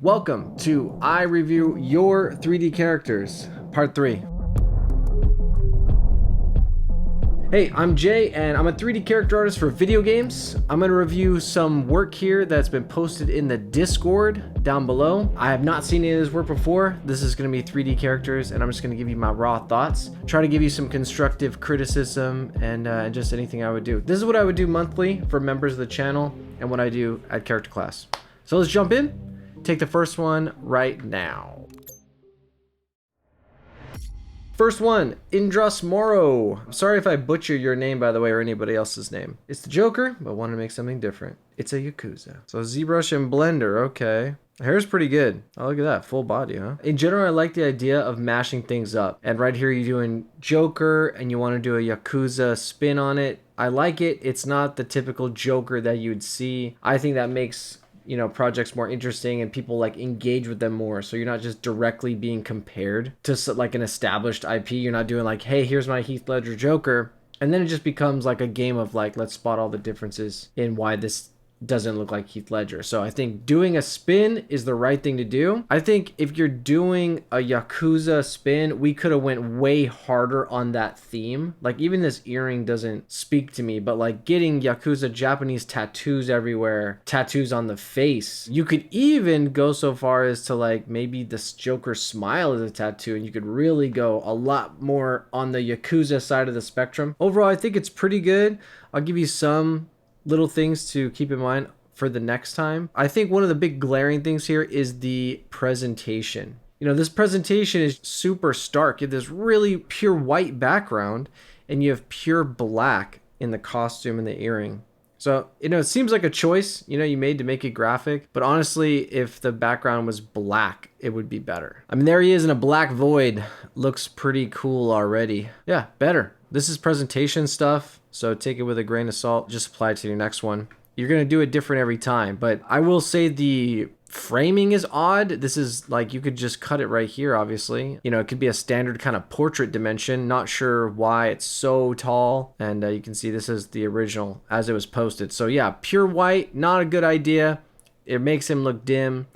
Welcome to I Review Your 3D Characters, Part 3. Hey, I'm Jay, and I'm a 3D character artist for video games. I'm going to review some work here that's been posted in the Discord down below. I have not seen any of this work before. This is going to be 3D characters, and I'm just going to give you my raw thoughts. Try to give you some constructive criticism and just anything I would do. This is what I would do monthly for members of the channel and what I do at character class. So let's jump in. Take the first one right now. First one, Indras Moro. I'm sorry if I butcher your name, by the way, or anybody else's name. It's the Joker, but wanted to make something different. It's a Yakuza. So ZBrush and Blender, okay. Hair's pretty good. Oh, look at that, full body, huh? In general, I like the idea of mashing things up. And right here, you're doing Joker, and you want to do a Yakuza spin on it. I like it. It's not the typical Joker that you'd see. I think that makes projects more interesting and people like engage with them more. So you're not just directly being compared to like an established IP. You're not doing like, hey, here's my Heath Ledger Joker. And then it just becomes like a game of like, let's spot all the differences in why this doesn't look like Heath Ledger. So I think doing a spin is the right thing to do. I think if you're doing a Yakuza spin, we could have went way harder on that theme. Like even this earring doesn't speak to me, but like getting Yakuza Japanese tattoos everywhere, tattoos on the face. You could even go so far as to like maybe this Joker smile is a tattoo, and you could really go a lot more on the Yakuza side of the spectrum. Overall, I think it's pretty good. I'll give you some little things to keep in mind for the next time. I think one of the big glaring things here is the presentation. This presentation is super stark. You have this really pure white background and you have pure black in the costume and the earring. So, it seems like a choice, you made to make it graphic, but honestly, if the background was black, it would be better. I mean, there he is in a black void. Looks pretty cool already. Yeah, better. This is presentation stuff, so take it with a grain of salt. Just apply it to your next one. You're going to do it different every time, but I will say the framing is odd. This is like, you could just cut it right here, obviously. It could be a standard kind of portrait dimension. Not sure why it's so tall. And you can see this is the original as it was posted. So yeah, pure white, not a good idea. It makes him look dim.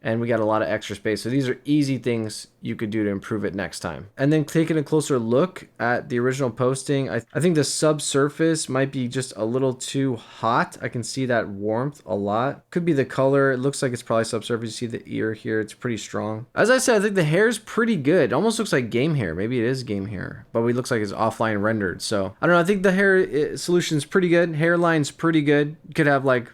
And we got a lot of extra space. So these are easy things you could do to improve it next time. And then taking a closer look at the original posting, I think the subsurface might be just a little too hot. I can see that warmth a lot. Could be the color. It looks like it's probably subsurface. You see the ear here. It's pretty strong. As I said, I think the hair is pretty good. It almost looks like game hair. Maybe it is game hair, but it looks like it's offline rendered. So I don't know. I think the hair solution is pretty good. Hairline's pretty good. You could have like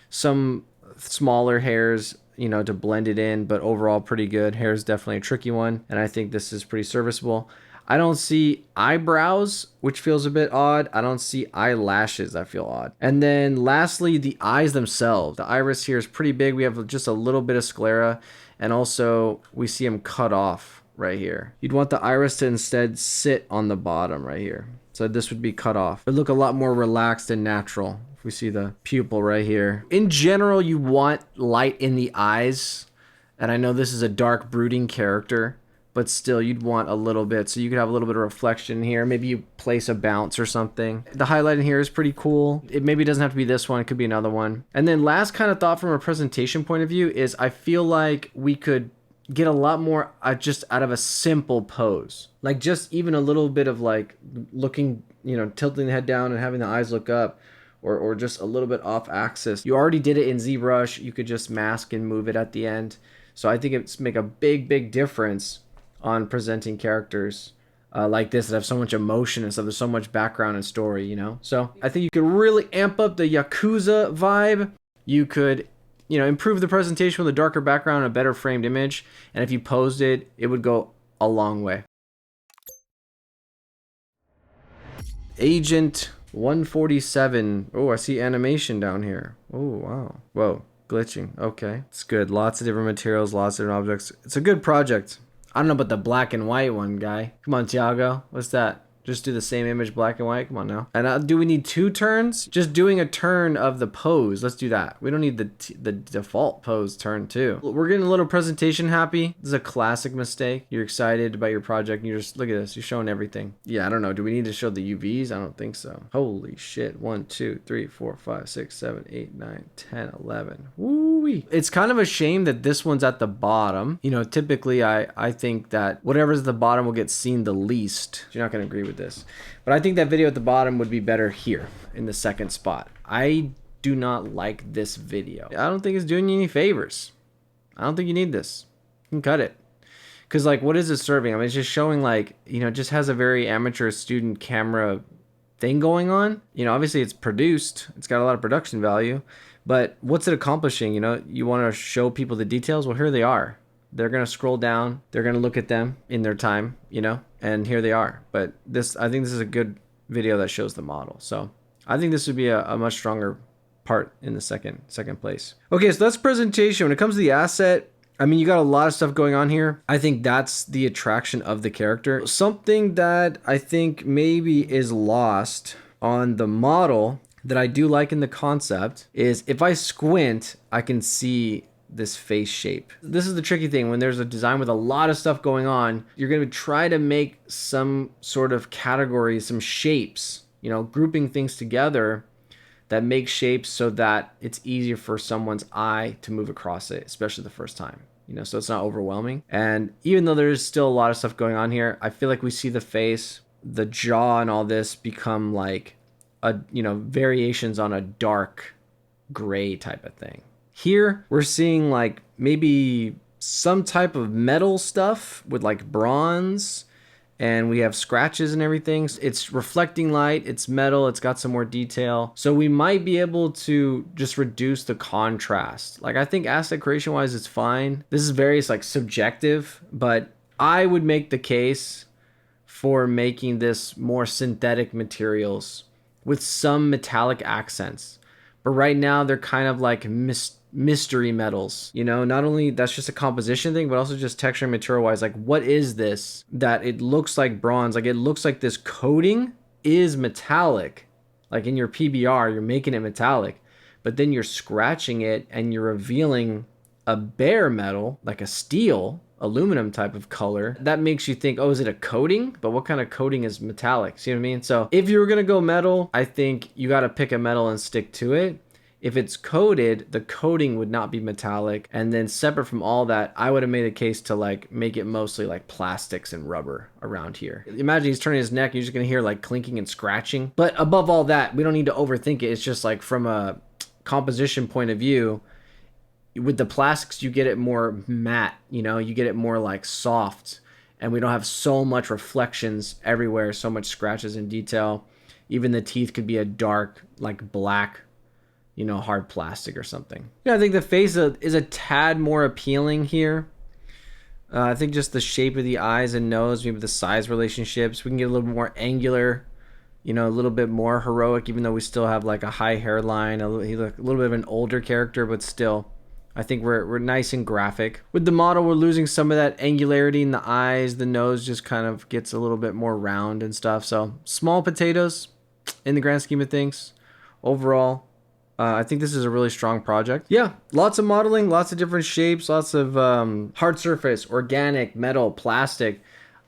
some smaller hairs to blend it in, but overall pretty good. Hair is definitely a tricky one, and I think this is pretty serviceable. I don't see eyebrows, which feels a bit odd. I don't see eyelashes, that feel odd. And then lastly, the eyes themselves. The iris here is pretty big. We have just a little bit of sclera, and also we see them cut off right here. You'd want the iris to instead sit on the bottom right here. So this would be cut off. It would look a lot more relaxed and natural. We see the pupil right here. In general, you want light in the eyes. And I know this is a dark, brooding character, but still you'd want a little bit. So you could have a little bit of reflection here. Maybe you place a bounce or something. The highlight in here is pretty cool. It maybe doesn't have to be this one. It could be another one. And then last kind of thought from a presentation point of view is I feel like we could get a lot more just out of a simple pose. Like just even a little bit of like looking, tilting the head down and having the eyes look up. Or just a little bit off axis. You already did it in ZBrush. You could just mask and move it at the end. So I think it's make a big difference on presenting characters like this that have so much emotion and stuff. There's so much background and story, So I think you could really amp up the Yakuza vibe. You could, improve the presentation with a darker background and a better framed image. And if you posed it, it would go a long way. Agent 147. Oh, I see animation down here. Oh, wow. Whoa, glitching. Okay, it's good. Lots of different materials, lots of different objects. It's a good project. I don't know about the black and white one, guy. Come on, Tiago. What's that? Just do the same image black and white. Come on now. And do we need 2 turns? Just doing a turn of the pose. Let's do that. We don't need the default pose turn too. We're getting a little presentation happy. This is a classic mistake. You're excited about your project and you're just, look at this. You're showing everything. Yeah, I don't know. Do we need to show the UVs? I don't think so. Holy shit. 1, 2, 3, 4, 5, 6, 7, 8, 9, 10, 11. Woo-wee. It's kind of a shame that this one's at the bottom. You know, typically I think that whatever's at the bottom will get seen the least. You're not going to agree with this, but I think that video at the bottom would be better here in the second spot. I do not like this video. I don't think it's doing you any favors. I don't think you need this. You can cut it. Because like, what is it serving? I mean, it's just showing like, you know, it just has a very amateur student camera thing going on. You know, obviously it's produced. It's got a lot of production value, but what's it accomplishing? You know, you want to show people the details. Well, here they are. They're going to scroll down. They're going to look at them in their time, you know, and here they are. But this, I think this is a good video that shows the model. So I think this would be a much stronger part in the second place. Okay, so that's presentation. When it comes to the asset, I mean, you got a lot of stuff going on here. I think that's the attraction of the character. Something that I think maybe is lost on the model that I do like in the concept is if I squint, I can see this face shape. This is the tricky thing when there's a design with a lot of stuff going on. You're going to try to make some sort of category, some shapes, you know, grouping things together that make shapes so that it's easier for someone's eye to move across it, especially the first time, you know, so it's not overwhelming. And even though there's still a lot of stuff going on here, I feel like we see the face, the jaw and all this become like a, you know, variations on a dark gray type of thing. Here, we're seeing like maybe some type of metal stuff with like bronze, and we have scratches and everything. It's reflecting light, it's metal, it's got some more detail. So we might be able to just reduce the contrast. Like I think asset creation wise, it's fine. This is very like subjective, but I would make the case for making this more synthetic materials with some metallic accents. But right now they're kind of like mystery metals, you know, not only that's just a composition thing, but also just texture and material wise, like what is this that it looks like bronze? Like it looks like this coating is metallic, like in your PBR, you're making it metallic, but then you're scratching it and you're revealing a bare metal, like a steel, aluminum type of color. That makes you think, oh, is it a coating? But what kind of coating is metallic? See what I mean? So if you were gonna go metal, I think you gotta pick a metal and stick to it. If it's coated, the coating would not be metallic. And then separate from all that, I would have made a case to like make it mostly like plastics and rubber around here. Imagine he's turning his neck, you're just gonna hear like clinking and scratching. But above all that, we don't need to overthink it. It's just like from a composition point of view, with the plastics, you get it more matte, you know, you get it more like soft, and we don't have so much reflections everywhere, so much scratches and detail. Even the teeth could be a dark, like black, you know, hard plastic or something. Yeah, I think the face is a tad more appealing here. I think just the shape of the eyes and nose, maybe the size relationships, we can get a little more angular, you know, a little bit more heroic, even though we still have like a high hairline, he look a little bit of an older character, but still, I think we're nice and graphic. With the model, we're losing some of that angularity in the eyes. The nose just kind of gets a little bit more round and stuff. So small potatoes in the grand scheme of things. Overall, I think this is a really strong project. Yeah, lots of modeling, lots of different shapes, lots of hard surface, organic, metal, plastic.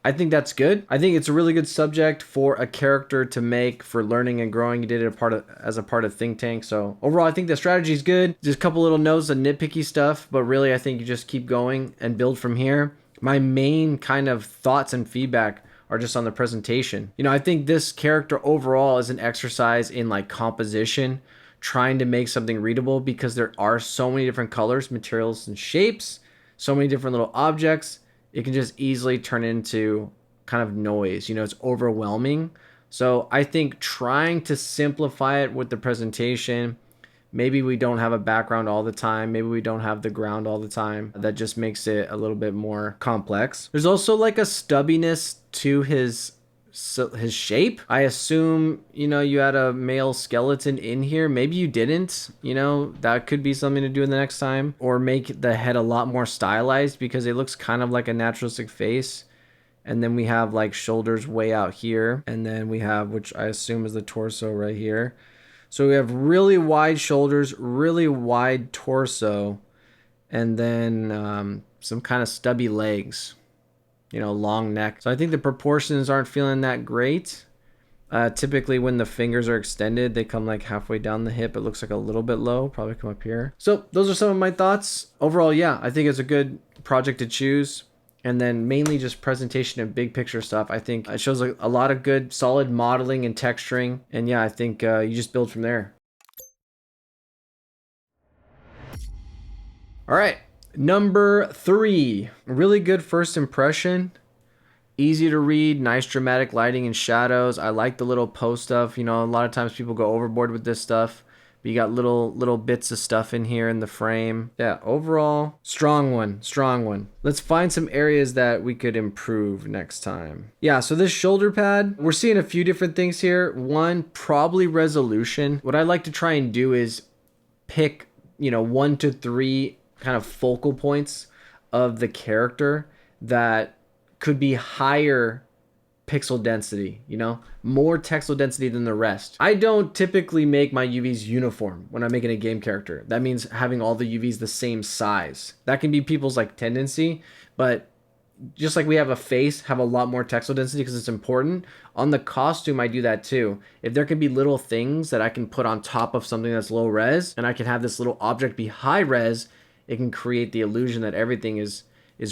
I think that's good. I think it's a really good subject for a character to make for learning and growing. You did it as a part of Think Tank. So overall, I think the strategy is good. Just a couple little notes of nitpicky stuff, but really I think you just keep going and build from here. My main kind of thoughts and feedback are just on the presentation. You know, I think this character overall is an exercise in like composition, trying to make something readable because there are so many different colors, materials, and shapes, so many different little objects. It can just easily turn into kind of noise. You know, it's overwhelming. So I think trying to simplify it with the presentation, maybe we don't have a background all the time. Maybe we don't have the ground all the time. That just makes it a little bit more complex. There's also like a stubbiness to his shape. I assume, you know, you had a male skeleton in here. Maybe you didn't, you know, that could be something to do in the next time, or make the head a lot more stylized because it looks kind of like a naturalistic face. And then we have like shoulders way out here. And then we have, which I assume is the torso right here. So we have really wide shoulders, really wide torso, and then some kind of stubby legs, long neck. So I think the proportions aren't feeling that great. Typically when the fingers are extended, they come like halfway down the hip. It looks like a little bit low, probably come up here. So those are some of my thoughts. Overall, yeah, I think it's a good project to choose. And then mainly just presentation and big picture stuff. I think it shows a lot of good, solid modeling and texturing. And yeah, I think you just build from there. All right, number 3. Really good first impression. Easy to read, nice dramatic lighting and shadows. I like the little post stuff. A lot of times people go overboard with this stuff. But you got little bits of stuff in here in the frame. Yeah, overall, strong one. Let's find some areas that we could improve next time. Yeah, so this shoulder pad, we're seeing a few different things here. One, probably resolution. What I like to try and do is pick, 1 to 3 kind of focal points of the character that could be higher pixel density, more texel density than the rest. I don't typically make my UVs uniform when I'm making a game character. That means having all the UVs the same size. That can be people's tendency, but just like we have a face, have a lot more texel density because it's important. On the costume, I do that too. If there can be little things that I can put on top of something that's low res, and I can have this little object be high res, it can create the illusion that everything is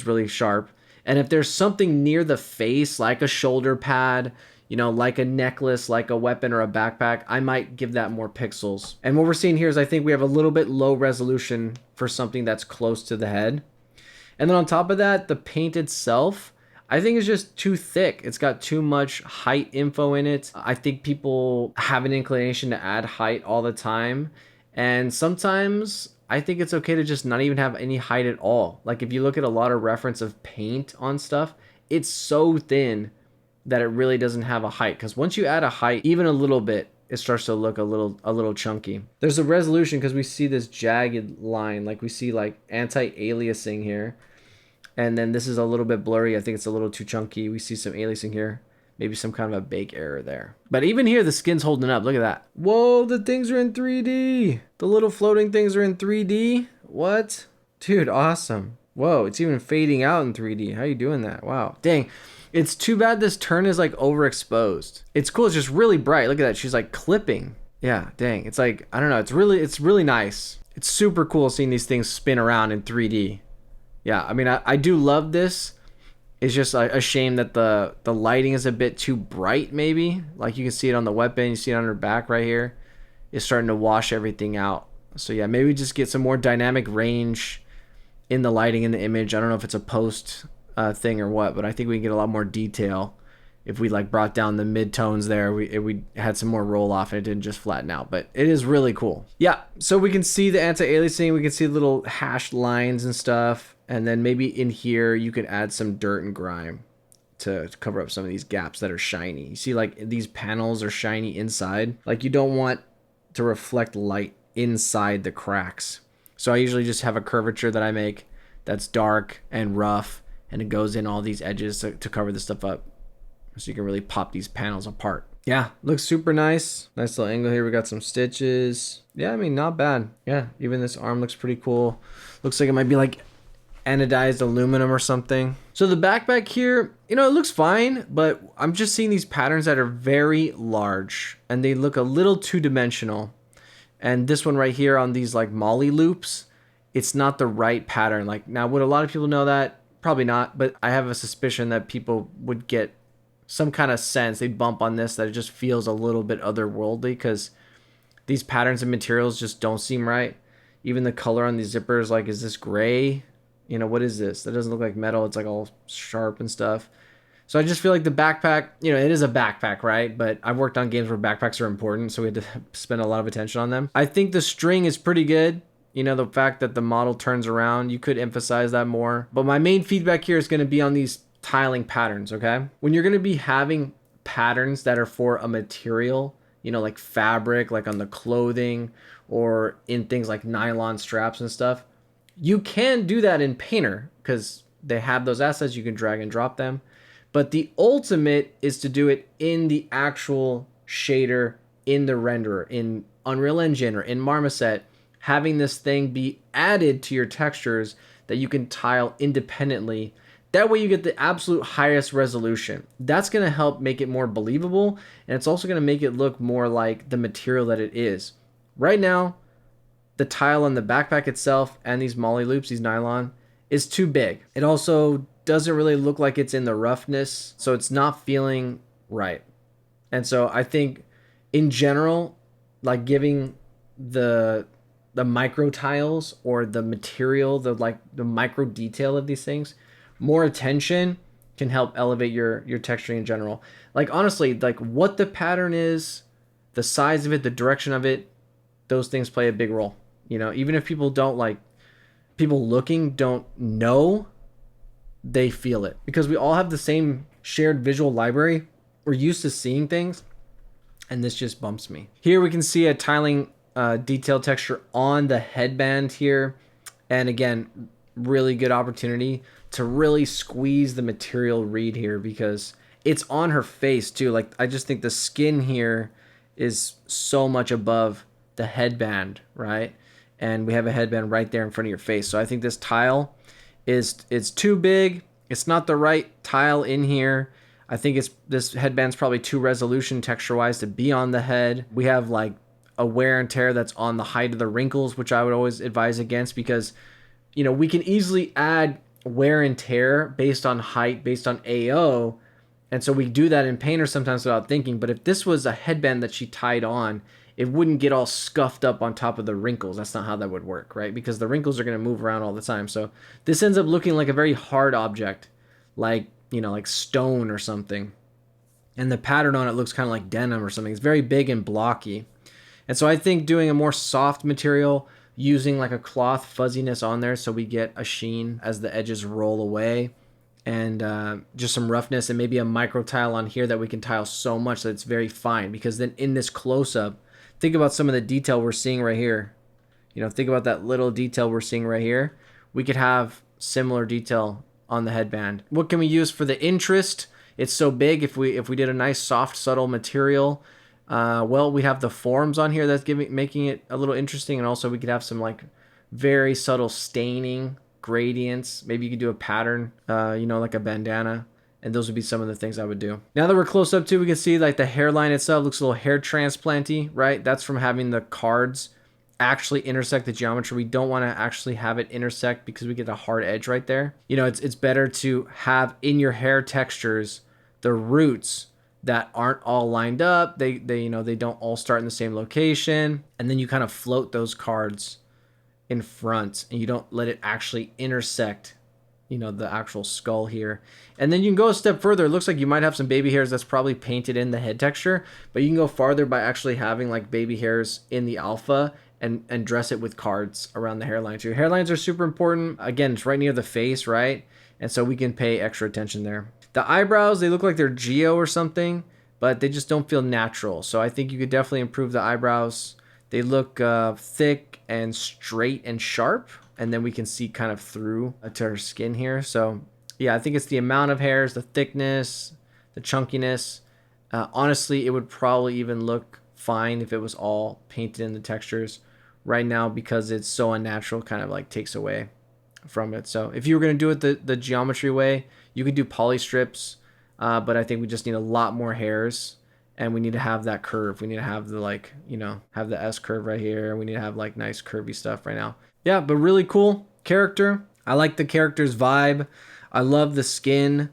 really sharp. And if there's something near the face, like a shoulder pad, like a necklace, like a weapon or a backpack, I might give that more pixels. And what we're seeing here is I think we have a little bit low resolution for something that's close to the head. And then on top of that, the paint itself, I think is just too thick. It's got too much height info in it. I think people have an inclination to add height all the time. And sometimes I think it's okay to just not even have any height at all. Like if you look at a lot of reference of paint on stuff, it's so thin that it really doesn't have a height. Because once you add a height, even a little bit, it starts to look a little chunky. There's a resolution because we see this jagged line, like we see like anti-aliasing here. And then this is a little bit blurry. I think it's a little too chunky. We see some aliasing here. Maybe some kind of a bake error there. But even here, the skin's holding up. Look at that. Whoa, the things are in 3D. The little floating things are in 3D. What? Dude, awesome. Whoa, it's even fading out in 3D. How are you doing that? Wow. Dang. It's too bad this turn is like overexposed. It's cool. It's just really bright. Look at that. She's like clipping. Yeah, dang. It's like, I don't know. It's really nice. It's super cool seeing these things spin around in 3D. Yeah, I mean, I do love this. It's just a shame that the lighting is a bit too bright, maybe. Like you can see it on the weapon, you see it on her back right here. It's starting to wash everything out. So yeah, maybe just get some more dynamic range in the lighting in the image. I don't know if it's a post thing or what, but I think we can get a lot more detail if we like brought down the mid-tones there. We had some more roll off and it didn't just flatten out, but it is really cool. Yeah, so we can see the anti-aliasing, we can see little hashed lines and stuff. And then maybe in here, you could add some dirt and grime to cover up some of these gaps that are shiny. You see like these panels are shiny inside. Like you don't want to reflect light inside the cracks. So I usually just have a curvature that I make that's dark and rough. And it goes in all these edges to cover this stuff up. So you can really pop these panels apart. Yeah, looks super nice. Nice little angle here. We got some stitches. Yeah, I mean, not bad. Yeah, even this arm looks pretty cool. Looks like it might be like anodized aluminum or something. So the backpack here, it looks fine, but I'm just seeing these patterns that are very large and they look a little two-dimensional. And this one right here on these like molly loops, it's not the right pattern. Like now, would a lot of people know that? Probably not, but I have a suspicion that people would get some kind of sense. They'd bump on this that it just feels a little bit otherworldly because these patterns and materials just don't seem right. Even the color on these zippers, like, is this gray? What is this? That doesn't look like metal. It's like all sharp and stuff. So I just feel like the backpack, it is a backpack, right? But I've worked on games where backpacks are important, so we had to spend a lot of attention on them. I think the string is pretty good. The fact that the model turns around, you could emphasize that more. But my main feedback here is going to be on these tiling patterns, okay? When you're going to be having patterns that are for a material, like fabric, like on the clothing or in things like nylon straps and stuff, you can do that in Painter because they have those assets. You can drag and drop them. But the ultimate is to do it in the actual shader, in the renderer, in Unreal Engine or in Marmoset, having this thing be added to your textures that you can tile independently. That way you get the absolute highest resolution. That's going to help make it more believable, and it's also going to make it look more like the material that it is. Right now, the tile on the backpack itself and these molly loops, these nylon, is too big. It also doesn't really look like it's in the roughness, so it's not feeling right. And so I think in general, like giving the micro tiles or the material, the micro detail of these things more attention can help elevate your texturing in general. Like honestly, like what the pattern is, the size of it, the direction of it, those things play a big role. You know, even if people don't like, people looking don't know, they feel it because we all have the same shared visual library. We're used to seeing things, and this just bumps me. Here we can see a tiling detail texture on the headband here, and again, really good opportunity to really squeeze the material read here because it's on her face too. Like I just think the skin here is so much above the headband, right? And we have a headband right there in front of your face. So I think this tile is too big. It's not the right tile in here. I think this headband's probably too resolution texture wise to be on the head. We have like a wear and tear that's on the height of the wrinkles, which I would always advise against because, you know, we can easily add wear and tear based on height, based on AO. And so we do that in Painter sometimes without thinking. But if this was a headband that she tied on, it wouldn't get all scuffed up on top of the wrinkles. That's not how that would work, right? Because the wrinkles are going to move around all the time. So this ends up looking like a very hard object, like, you know, like stone or something. And the pattern on it looks kind of like denim or something. It's very big and blocky. And so I think doing a more soft material, using like a cloth fuzziness on there so we get a sheen as the edges roll away, and just some roughness and maybe a micro tile on here that we can tile so much that it's very fine. Because then in this close-up, think about some of the detail we're seeing right here. You know, think about that little detail we're seeing right here. We could have similar detail on the headband. What can we use for the interest? It's so big. If we did a nice soft subtle material, well, we have the forms on here that's making it a little interesting, and also we could have some like very subtle staining gradients. Maybe you could do a pattern, you know, like a bandana, and those would be some of the things I would do. Now that we're close up too, we can see like the hairline itself looks a little hair transplanty, right? That's from having the cards actually intersect the geometry. We don't want to actually have it intersect because we get a hard edge right there. You know, it's better to have in your hair textures the roots that aren't all lined up. They you know, they don't all start in the same location, and then you kind of float those cards in front and you don't let it actually intersect, you know, the actual skull here. And then you can go a step further. It looks like you might have some baby hairs that's probably painted in the head texture, but you can go farther by actually having like baby hairs in the alpha and dress it with cards around the hairline too. Hairlines are super important. Again, it's right near the face, right? And so we can pay extra attention there. The eyebrows, they look like they're geo or something, but they just don't feel natural. So I think you could definitely improve the eyebrows. They look thick and straight and sharp, and then we can see kind of through to her skin here. So yeah, I think it's the amount of hairs, the thickness, the chunkiness. Honestly, it would probably even look fine if it was all painted in the textures. Right now, because it's so unnatural, kind of like takes away from it. So if you were going to do it the geometry way, you could do poly strips, but I think we just need a lot more hairs, and we need to have that curve. We need to have the, like, you know, have the S curve right here. We need to have like nice curvy stuff right now. Yeah, but really cool character. I like the character's vibe. I love the skin.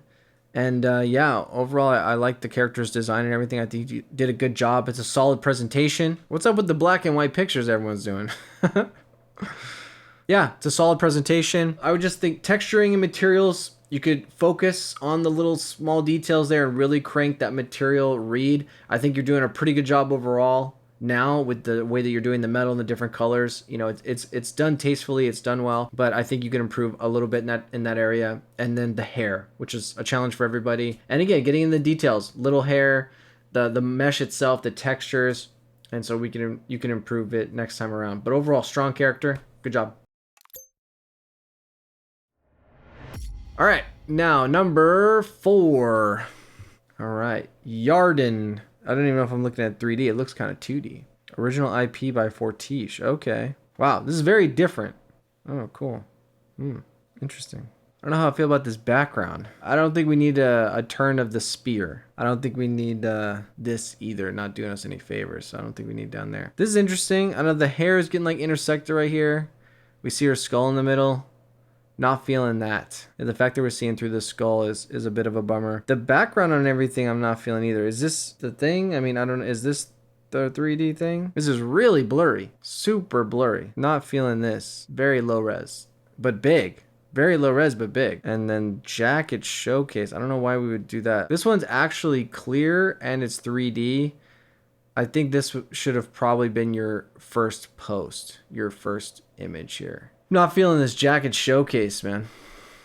And yeah, overall, I like the character's design and everything. I think you did a good job. It's a solid presentation. What's up with the black and white pictures everyone's doing? Yeah, it's a solid presentation. I would just think texturing and materials, you could focus on the little small details there and really crank that material read. I think you're doing a pretty good job overall now with the way that you're doing the metal and the different colors. You know, it's done tastefully, it's done well, but I think you can improve a little bit in that area. And then the hair, which is a challenge for everybody. And again, getting in the details, little hair, the mesh itself, the textures, and so you can improve it next time around. But overall, strong character. Good job. All right, Now, number 4. All right. Yarden. I don't even know if I'm looking at 3D. It looks kind of 2D. Original IP by Fortiche. Okay. Wow, this is very different. Oh, cool. Interesting. I don't know how I feel about this background. I don't think we need a turn of the spear. I don't think we need this either. Not doing us any favors. So I don't think we need down there. This is interesting. I know the hair is getting like intersected right here. We see her skull in the middle. Not feeling that. And the fact that we're seeing through the skull is a bit of a bummer. The background on everything I'm not feeling either. Is this the thing? I mean, I don't know. Is this the 3D thing? This is really blurry. Super blurry. Not feeling this. Very low res. But big. Very low res, but big. And then jacket showcase. I don't know why we would do that. This one's actually clear and it's 3D. I think this should have probably been your first post. Your first image here. Not feeling this jacket showcase, man.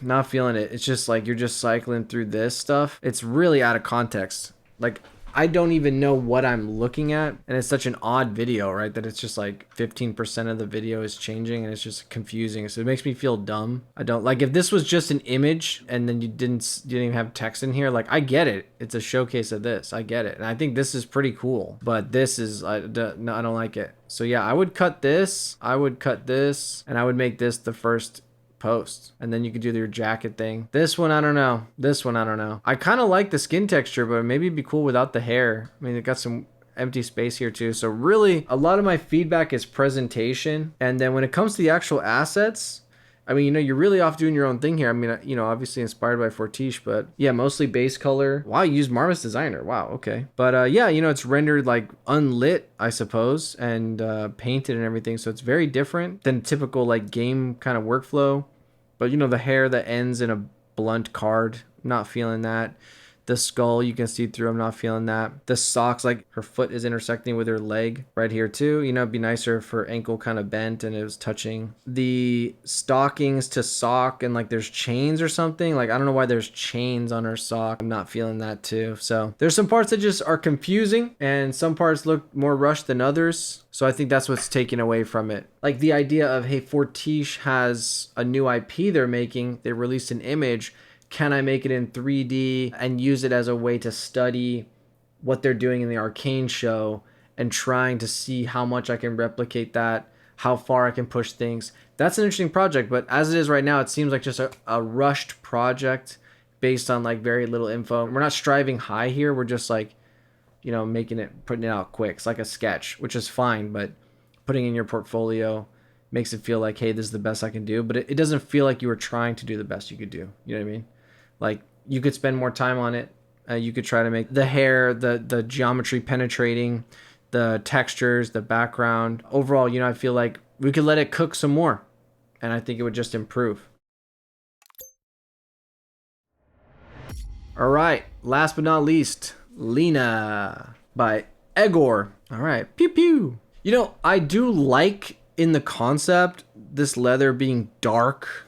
Not feeling it. It's just like you're just cycling through this stuff. It's really out of context. Like, I don't even know what I'm looking at. And it's such an odd video, right? That it's just like 15% of the video is changing and it's just confusing. So it makes me feel dumb. I don't like if this was just an image and then you didn't even have text in here. Like, I get it. It's a showcase of this. I get it. And I think this is pretty cool. But this is, no, I don't like it. So yeah, I would cut this. I would cut this. And I would make this the first post, and then you could do your jacket thing. This one, I don't know. This one, I don't know. I kind of like the skin texture, but maybe it'd be cool without the hair. I mean, it got some empty space here too. So really, a lot of my feedback is presentation. And then when it comes to the actual assets, I mean, you know, you're really off doing your own thing here. I mean, you know, obviously inspired by Fortiche, but yeah, mostly base color. Wow, you used Marvis Designer. Wow, okay. But yeah, you know, it's rendered like unlit, I suppose, and painted and everything. So it's very different than typical like game kind of workflow. But you know, the hair that ends in a blunt card, not feeling that. The skull you can see through, I'm not feeling that. The socks, like her foot is intersecting with her leg right here too. You know, it'd be nicer if her ankle kind of bent and it was touching. The stockings to sock and like there's chains or something. Like, I don't know why there's chains on her sock. I'm not feeling that too. So there's some parts that just are confusing and some parts look more rushed than others. So I think that's what's taken away from it. Like the idea of, hey, Fortiche has a new IP they're making. They released an image. Can I make it in 3D and use it as a way to study what they're doing in the Arcane show and trying to see how much I can replicate that, how far I can push things. That's an interesting project, but as it is right now, it seems like just a rushed project based on like very little info. We're not striving high here. We're just like, you know, putting it out quick. It's like a sketch, which is fine, but putting it in your portfolio makes it feel like, hey, this is the best I can do. But it doesn't feel like you were trying to do the best you could do. You know what I mean? Like, you could spend more time on it. You could try to make the hair, the geometry penetrating, the textures, the background. Overall, you know, I feel like we could let it cook some more. And I think it would just improve. All right. Last but not least, Lena by Egor. All right. Pew pew. You know, I do like in the concept this leather being dark,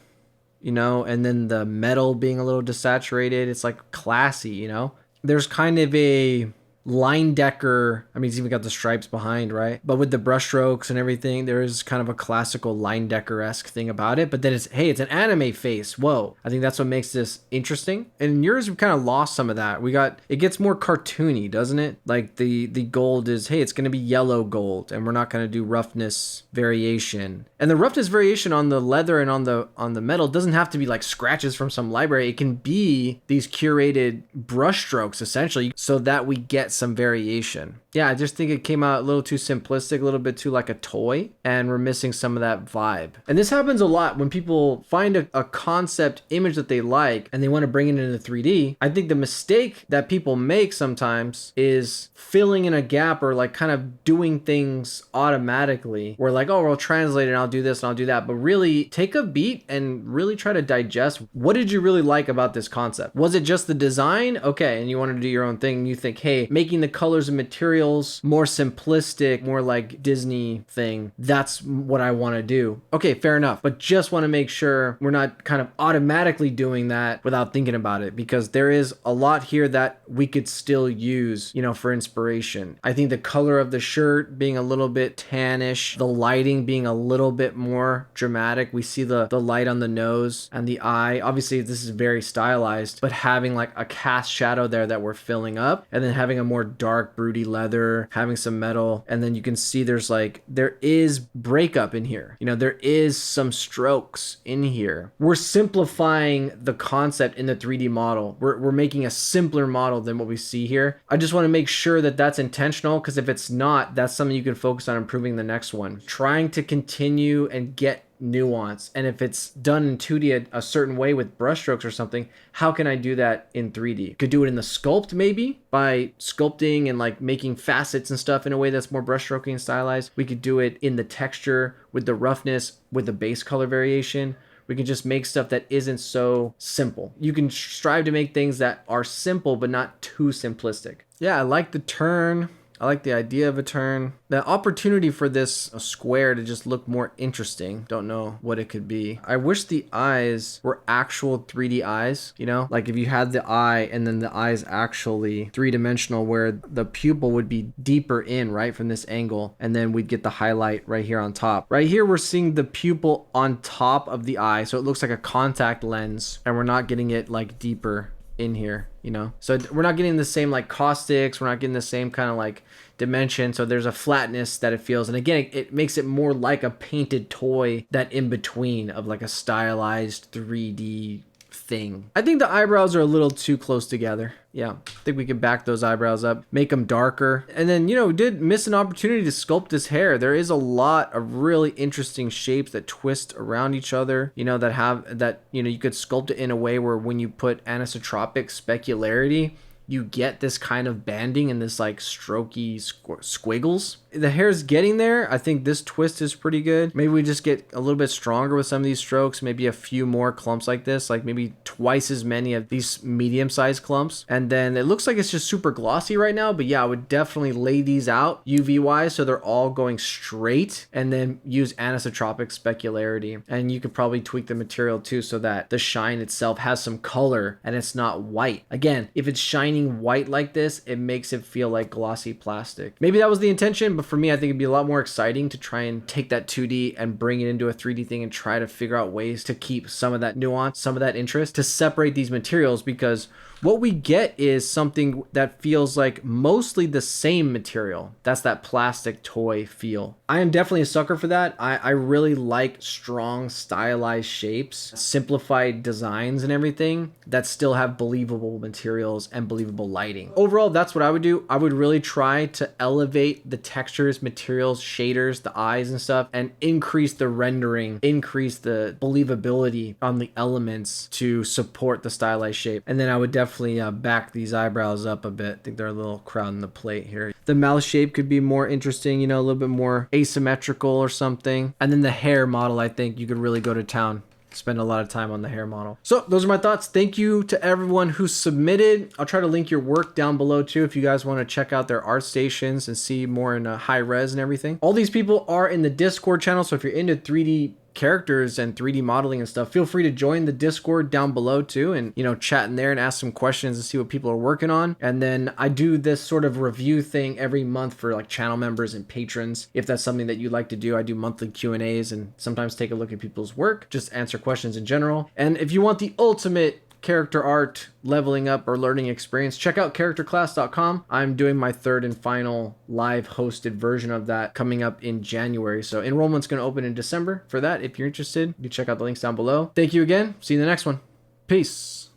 you know, and then the metal being a little desaturated. It's like classy, you know. There's kind of a line decker. I mean, it's even got the stripes behind, right? But with the brush strokes and everything, there is kind of a classical line decker-esque thing about it. But then it's, hey, it's an anime face. Whoa. I think that's what makes this interesting. And yours, we kind of lost some of that. It gets more cartoony, doesn't it? Like the gold is, hey, it's going to be yellow gold, and we're not going to do roughness variation. And the roughness variation on the leather and on the metal doesn't have to be like scratches from some library. It can be these curated brush strokes, essentially, so that we get some variation. Yeah, I just think it came out a little too simplistic, a little bit too like a toy, and we're missing some of that vibe. And this happens a lot when people find a concept image that they like and they want to bring it into 3D. I think the mistake that people make sometimes is filling in a gap or like kind of doing things automatically. We're like, oh, we'll translate it and I'll do this and I'll do that. But really take a beat and really try to digest, what did you really like about this concept? Was it just the design? Okay, and you wanted to do your own thing. And you think, hey, make making the colors and materials more simplistic, more like Disney thing, that's what I want to do. Okay, fair enough. But just want to make sure we're not kind of automatically doing that without thinking about it, because there is a lot here that we could still use, you know, for inspiration. I think the color of the shirt being a little bit tannish, the lighting being a little bit more dramatic. We see the light on the nose and the eye. Obviously, this is very stylized, but having like a cast shadow there that we're filling up, and then having a more dark, broody leather, having some metal, and then you can see there is breakup in here. You know, there is some strokes in here. We're simplifying the concept in the 3D model. We're making a simpler model than what we see here. I just want to make sure that that's intentional, because if it's not, that's something you can focus on improving the next one. Trying to continue and get nuance, and if it's done in 2D a certain way with brushstrokes or something, how can I do that in 3D? Could do it in the sculpt, maybe by sculpting and like making facets and stuff in a way that's more brushstrokey and stylized. We could do it in the texture with the roughness, with the base color variation. We can just make stuff that isn't so simple. You can strive to make things that are simple but not too simplistic. Yeah, I like the turn. I like the idea of a turn. The opportunity for this square to just look more interesting. Don't know what it could be. I wish the eyes were actual 3D eyes, you know? Like if you had the eye and then the eye is actually three-dimensional, where the pupil would be deeper in, right, from this angle. And then we'd get the highlight right here on top. Right here, we're seeing the pupil on top of the eye. So it looks like a contact lens, and we're not getting it like deeper in here, you know? So we're not getting the same like caustics, we're not getting the same kind of like dimension, so there's a flatness that it feels, and again, it makes it more like a painted toy, that in between of like a stylized 3D thing. I think the eyebrows are a little too close together. Yeah, I think we could back those eyebrows up, make them darker. And then, you know, did miss an opportunity to sculpt his hair. There is a lot of really interesting shapes that twist around each other, you know, that you know, you could sculpt it in a way where when you put anisotropic specularity, you get this kind of banding and this like strokey squiggles. The hair's getting there. I think this twist is pretty good. Maybe we just get a little bit stronger with some of these strokes, maybe a few more clumps like this, like maybe twice as many of these medium-sized clumps. And then it looks like it's just super glossy right now, but yeah, I would definitely lay these out UV wise so they're all going straight, and then use anisotropic specularity. And you could probably tweak the material too so that the shine itself has some color and it's not white. Again, if it's shining white like this, it makes it feel like glossy plastic. Maybe that was the intention, but for me, I think it'd be a lot more exciting to try and take that 2D and bring it into a 3D thing and try to figure out ways to keep some of that nuance, some of that interest, to separate these materials, because what we get is something that feels like mostly the same material. That's that plastic toy feel. I am definitely a sucker for that. I really like strong stylized shapes, simplified designs and everything that still have believable materials and believable lighting. Overall, that's what I would do. I would really try to elevate the textures, materials, shaders, the eyes and stuff, and increase the rendering, increase the believability on the elements to support the stylized shape. And then I would definitely back these eyebrows up a bit. I think they're a little crowding the plate here. The mouth shape could be more interesting, you know, a little bit more asymmetrical or something. And then the hair model, I think you could really go to town. Spend a lot of time on the hair model. So those are my thoughts. Thank you to everyone who submitted. I'll try to link your work down below too if you guys want to check out their art stations and see more in high res and everything. All these people are in the Discord channel, so if you're into 3D characters and 3D modeling and stuff, feel free to join the Discord down below too, and you know, chat in there and ask some questions and see what people are working on. And then I do this sort of review thing every month for like channel members and patrons. If that's something that you'd like to do, I do monthly Q&As and sometimes take a look at people's work, just answer questions in general. And if you want the ultimate character art leveling up or learning experience, check out characterclass.com. I'm doing my third and final live hosted version of that coming up in January. So enrollment's going to open in December for that. If you're interested, you check out the links down below. Thank you again. See you in the next one. Peace.